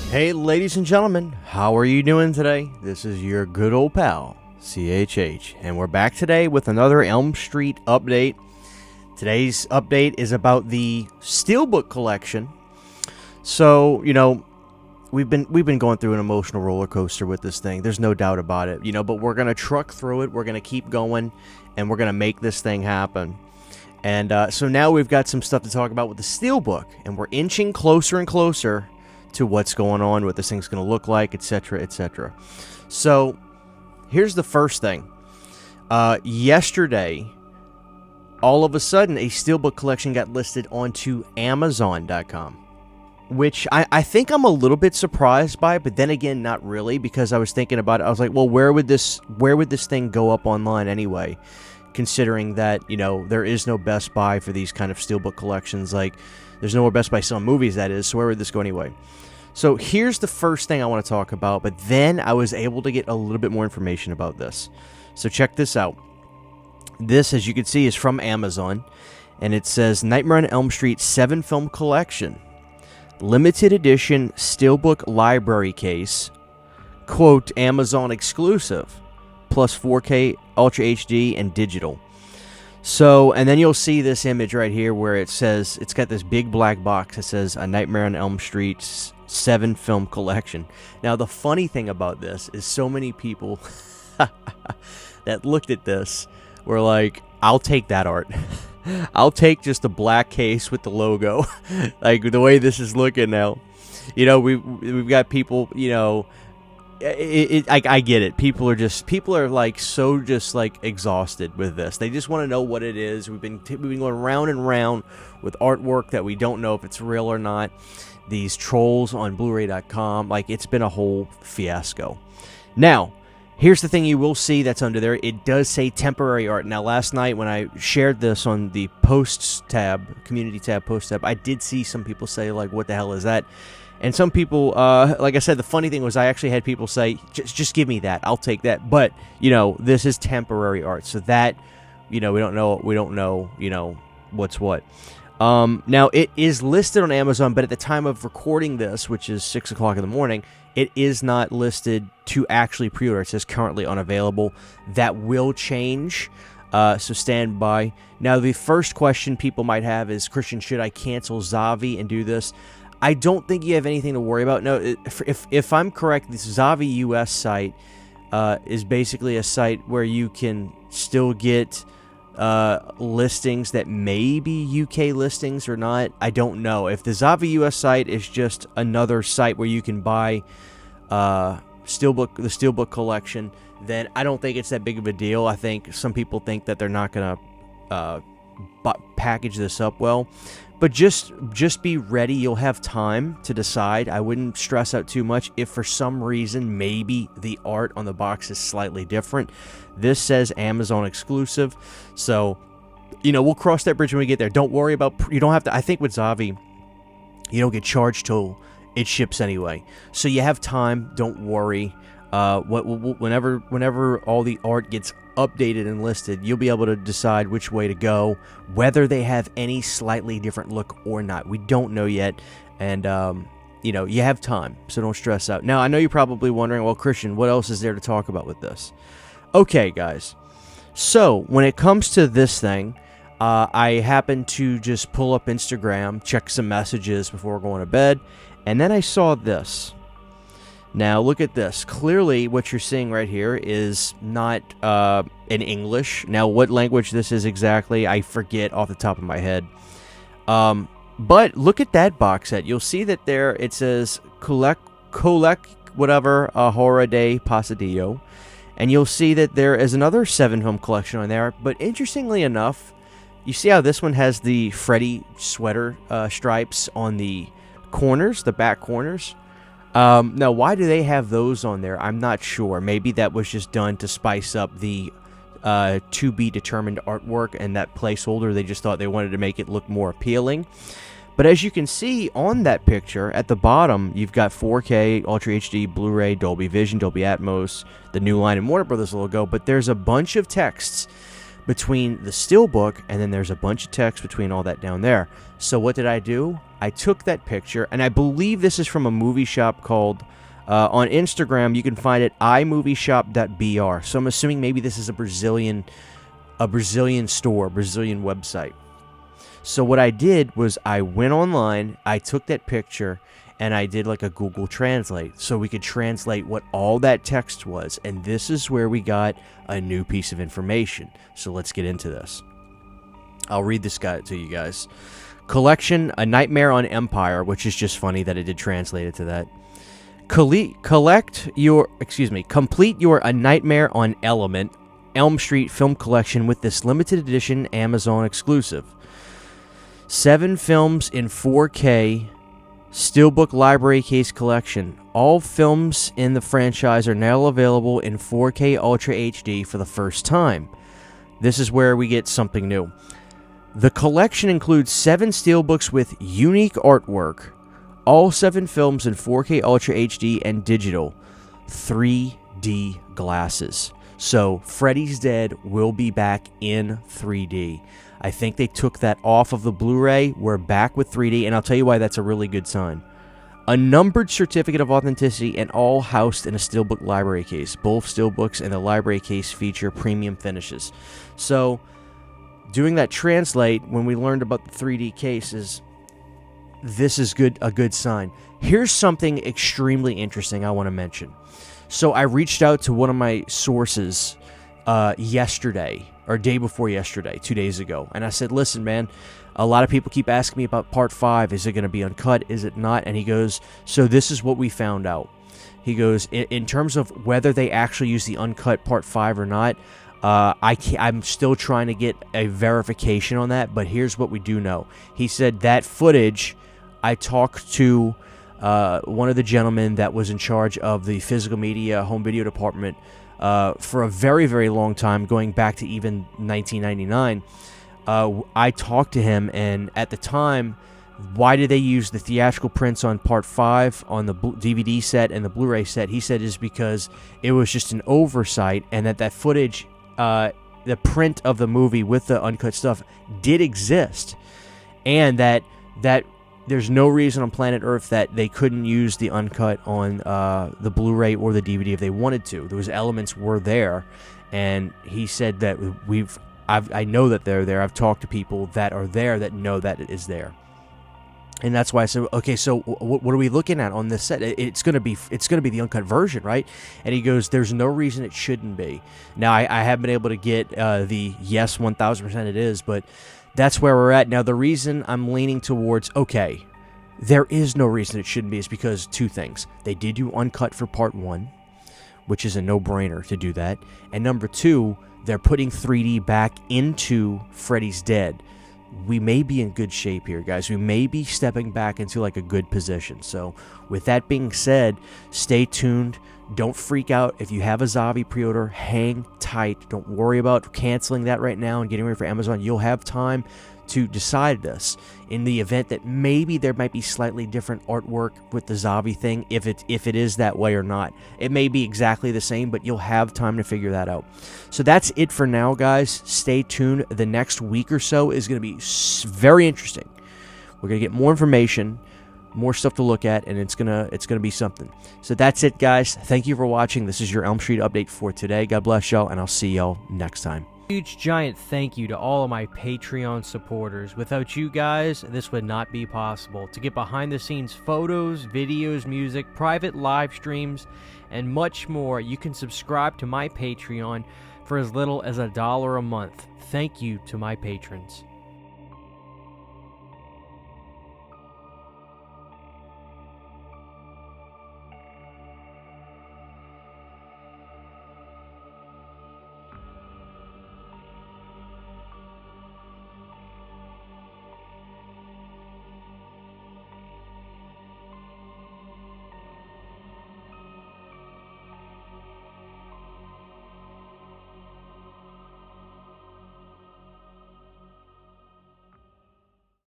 Hey, ladies and gentlemen, how are you doing today? This is your good old pal, CHH, and we're back today with another Elm Street update. Today's update is about the Steelbook collection. So, we've been going through an emotional roller coaster with this thing. There's no doubt about it, but we're going to truck through it. We're going to keep going, and we're going to make this thing happen. And so now we've got some stuff to talk about with the Steelbook, and we're inching closer and closer to what's going on, what this thing's going to look like, etc., etc. So, here's the first thing. Yesterday, all of a sudden, a Steelbook collection got listed onto Amazon.com, which I think I'm a little bit surprised by, but then again, not really, because I was thinking about it. I was like, well, where would this thing go up online anyway? Considering that, there is no Best Buy for these kind of Steelbook collections. Like, there's nowhere Best Buy selling movies, that is, so where would this go anyway? So here's the first thing I want to talk about, but then I was able to get a little bit more information about this. So check this out. This, as you can see, is from Amazon, and it says Nightmare on Elm Street 7-film collection. Limited edition Steelbook library case, quote, Amazon exclusive, plus 4K, Ultra HD, and digital. So, and then you'll see this image right here where it says, it's got this big black box that says A Nightmare on Elm Street 7-film collection. Now, the funny thing about this is so many people that looked at this were like, I'll take that art. I'll take just the black case with the logo. Like, the way this is looking now. We've got people, I get it. People are like so just like exhausted with this. They just want to know what it is. We've been going round and round with artwork that we don't know if it's real or not. These trolls on Blu-ray.com, like, it's been a whole fiasco. Now, here's the thing you will see that's under there. It does say temporary art. Now, last night when I shared this on the posts tab, community tab, post tab, I did see some people say, like, what the hell is that? And some people, like I said, the funny thing was I actually had people say, just give me that. I'll take that. But, this is temporary art. So that, we don't know, what's what. Now, it is listed on Amazon, but at the time of recording this, which is 6 o'clock in the morning, it is not listed to actually pre-order. It says currently unavailable. That will change, so stand by. Now, the first question people might have is, Christian, should I cancel Zavi and do this? I don't think you have anything to worry about. No, if I'm correct, this Zavi US site is basically a site where you can still get listings that may be UK listings or not. I don't know. If the Zavi US site is just another site where you can buy the Steelbook collection, then I don't think it's that big of a deal. I think some people think that they're not going to package this up well. But just be ready. You'll have time to decide. I wouldn't stress out too much. If for some reason maybe the art on the box is slightly different. This says Amazon exclusive. So, we'll cross that bridge when we get there. Don't worry about... You don't have to... I think with Zavi, you don't get charged till it ships anyway. So you have time. Don't worry. Whenever all the art gets updated and listed, you'll be able to decide which way to go, whether they have any slightly different look or not. We don't know yet, and you have time, so don't stress out. Now, I know you're probably wondering, well, Christian, what else is there to talk about with this? Okay, guys, so when it comes to this thing, I happened to just pull up Instagram, check some messages before going to bed, and then I saw this. Now, look at this. Clearly, what you're seeing right here is not in English. Now, what language this is exactly, I forget off the top of my head. But look at that box set. You'll see that there it says Colec whatever, Horror de Pasadillo. And you'll see that there is another 7-film collection on there. But interestingly enough, you see how this one has the Freddy sweater stripes on the corners, the back corners? Now, why do they have those on there? I'm not sure. Maybe that was just done to spice up the to-be-determined artwork and that placeholder. They just thought they wanted to make it look more appealing. But as you can see on that picture, at the bottom, you've got 4K, Ultra HD, Blu-ray, Dolby Vision, Dolby Atmos, the New Line and Warner Brothers logo, but there's a bunch of texts between the Steelbook, and then there's a bunch of text between all that down there. So what did I do? I took that picture, and I believe this is from a movie shop called, on Instagram, you can find it, iMovieShop.br. So I'm assuming maybe this is a Brazilian store, Brazilian website. So what I did was I went online, I took that picture, and I did like a Google Translate so we could translate what all that text was. And this is where we got a new piece of information. So let's get into this. I'll read this guy to you guys. Collection, A Nightmare on Empire, which is just funny that it did translate it to that. Complete your A Nightmare on Elm Street film collection with this limited edition Amazon exclusive. 7 films in 4K Steelbook library case collection. All films in the franchise are now available in 4K Ultra HD for the first time. This is where we get something new. The collection includes 7 Steelbooks with unique artwork. All 7 films in 4K Ultra HD and digital 3D glasses. So Freddy's Dead will be back in 3D. I think they took that off of the Blu-ray. We're back with 3D, and I'll tell you why that's a really good sign. A numbered certificate of authenticity, and all housed in a Steelbook library case. Both Steelbooks and the library case feature premium finishes. So, doing that translate, when we learned about the 3D cases, this is a good sign. Here's something extremely interesting I want to mention. So I reached out to one of my sources yesterday, or day before yesterday, 2 days ago, and I said, listen, man, a lot of people keep asking me about Part 5. Is it going to be uncut? Is it not? And he goes, so this is what we found out. He goes, in terms of whether they actually use the uncut Part 5 or not, I'm still trying to get a verification on that, but here's what we do know. He said that footage, I talked to one of the gentlemen that was in charge of the physical media home video department for a very, very long time, going back to even 1999. I talked to him, and at the time, why did they use the theatrical prints on Part 5 on the DVD set and the Blu-ray set? He said is because it was just an oversight, and that footage, the print of the movie with the uncut stuff did exist, and that there's no reason on planet Earth that they couldn't use the uncut on the Blu-ray or the DVD if they wanted to. Those elements were there, and he said that I know that they're there. I've talked to people that are there that know that it is there. And that's why I said, okay, so what are we looking at on this set? It's gonna be the uncut version, right? And he goes, there's no reason it shouldn't be. Now I haven't been able to get the yes 1000% it is, but that's where we're at now. The reason I'm leaning towards okay, there is no reason it shouldn't be is because 2 things. They did do uncut for Part 1, which is a no-brainer to do that, and number 2, they're putting 3D back into Freddy's Dead. We may be in good shape here, guys. We may be stepping back into like a good position. So with that being said, stay tuned. Don't freak out. If you have a Zavi pre-order, hang tight. Don't worry about canceling that right now and getting ready for Amazon. You'll have time to decide this in the event that maybe there might be slightly different artwork with the Zavi thing, if it is that way or not. It may be exactly the same, but you'll have time to figure that out. So that's it for now, guys. Stay tuned. The next week or so is going to be very interesting. We're going to get more information, more stuff to look at, and it's gonna be something. So that's it, guys. Thank you for watching. This is your Elm Street update for today. God bless y'all, and I'll see y'all next time. Huge giant thank you to all of my Patreon supporters. Without you guys, this would not be possible. To get behind the scenes photos, videos, music, private live streams, and much more, you can subscribe to my Patreon for as little as $1 a month. Thank you to my patrons.